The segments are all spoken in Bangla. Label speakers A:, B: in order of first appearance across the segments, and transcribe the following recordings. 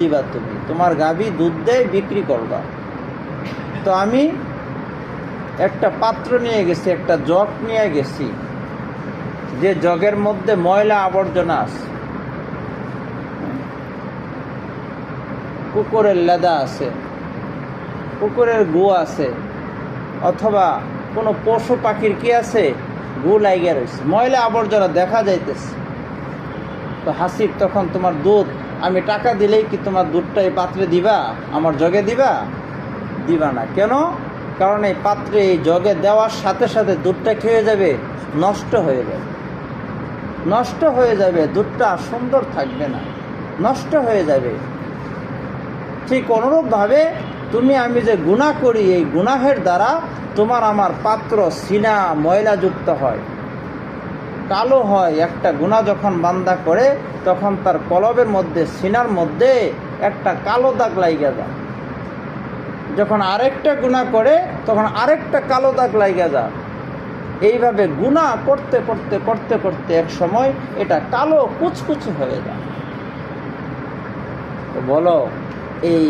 A: দিবা, তুমি তোমার গাভী দুধ দেয়, বিক্রি করবা। তো আমি একটা পাত্র নিয়ে গেছি, একটা জগ নিয়ে গেছি, যে জগের মধ্যে ময়লা আবর্জনা আছে, কুকুরের লেদা আছে, কুকুরের গু আছে, অথবা কোনো পশু পাখির কি আছে, গু লাইগা রয়েছে, ময়লা আবর্জনা দেখা যাইতেছে। তো হাসিব, তখন তোমার দুধ আমি টাকা দিলেই কি তোমার দুধটা এই পাত্রে দিবা, আমার জগে দিবা? দিবা না। কেন? কারণ এই পাত্রে, এই জগে দেওয়ার সাথে সাথে দুধটা কি হয়ে যাবে? নষ্ট হয়ে যাবে। নষ্ট হয়ে যাবে, দুধটা সুন্দর থাকবে না, নষ্ট হয়ে যাবে। ঠিক অনুরূপভাবে তুমি আমি যে গুনাহ করি, এই গুনাহের দ্বারা তোমার আমার পাত্র সিনা ময়লাযুক্ত হয়, কালো হয়। একটা গুনাহ যখন বান্দা করে, তখন তার কলবের মধ্যে, সিনার মধ্যে একটা কালো দাগ লাইগা যায়। যখন আরেকটা গুনাহ করে, তখন আরেকটা কালো দাগ লাইগা যায়। এইভাবে গুনাহ করতে করতে করতে করতে এক সময় এটা কালো কুচকুচে হয়ে যায়। তো বলো, এই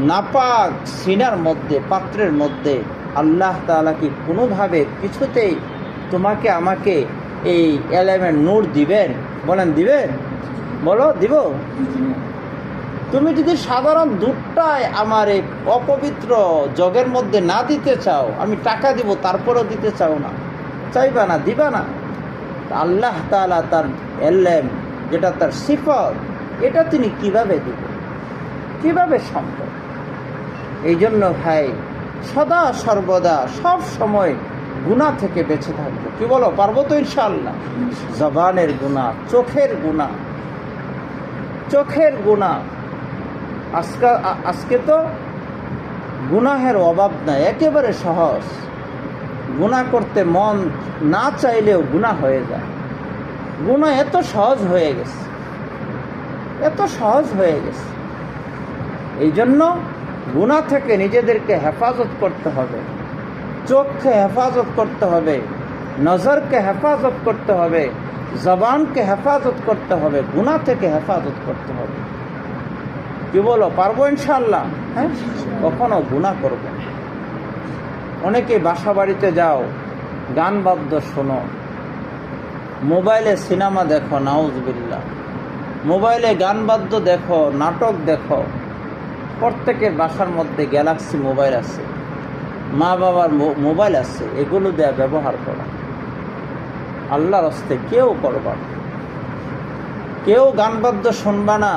A: নাপাক সিনার মধ্যে, পাত্রের মধ্যে আল্লাহ তাআলা কি কোনোভাবে কিছুতেই তোমাকে আমাকে এই এলেমের নূর দিবেন? বলেন দিবেন? বলো, দিব? তুমি যদি সাধারণ দুধটাই আমার এই অপবিত্র জগের মধ্যে না দিতে চাও, আমি টাকা দিব, তারপরেও দিতে চাও না, চাইবা না, দিবা না, আল্লাহ তাআলা তার এলেম, যেটা তার সিফত, এটা তিনি কিভাবে দিবেন? কিভাবে সম্ভব? এই জন্য ভাই, সদা সর্বদা সব সময় গুনাহ থেকে বেঁচে থাকবো। কি বলো, পারবো তো ইনশাআল্লাহ? জবানের গুনাহ, চোখের গুনাহ, চোখের গুনাহ। আজকে তো গুনাহের অভাব নাই, একেবারে সহজ। গুনাহ করতে মন না চাইলেও গুনাহ হয়ে যায়। গুনাহ এত সহজ হয়ে গেছে, এত সহজ হয়ে গেছে। এই জন্য গুনাহ থেকে নিজেদেরকে হেফাজত করতে হবে, চোখকে হেফাজত করতে হবে, নজরকে হেফাজত করতে হবে, জবানকে হেফাজত করতে হবে, গুনাহ থেকে হেফাজত করতে হবে। কি বলো, পারবো ইনশাআল্লাহ? হ্যাঁ, কখনো গুনাহ করবো। অনেকে বাসা বাড়িতে যাও, গান বাদ্য শোনো, মোবাইলে সিনেমা দেখো, নাউজুবিল্লাহ, মোবাইলে গান বাদ্য দেখো, নাটক দেখো। প্রত্যেকের বাসার মধ্যে গ্যালাক্সি মোবাইল আছে, মা বাবার মোবাইল আছে, এগুলো দেয়া ব্যবহার করো। আল্লাহর হস্তে কেউ করবা না, কেউ গান বাদ্য শুনবা না,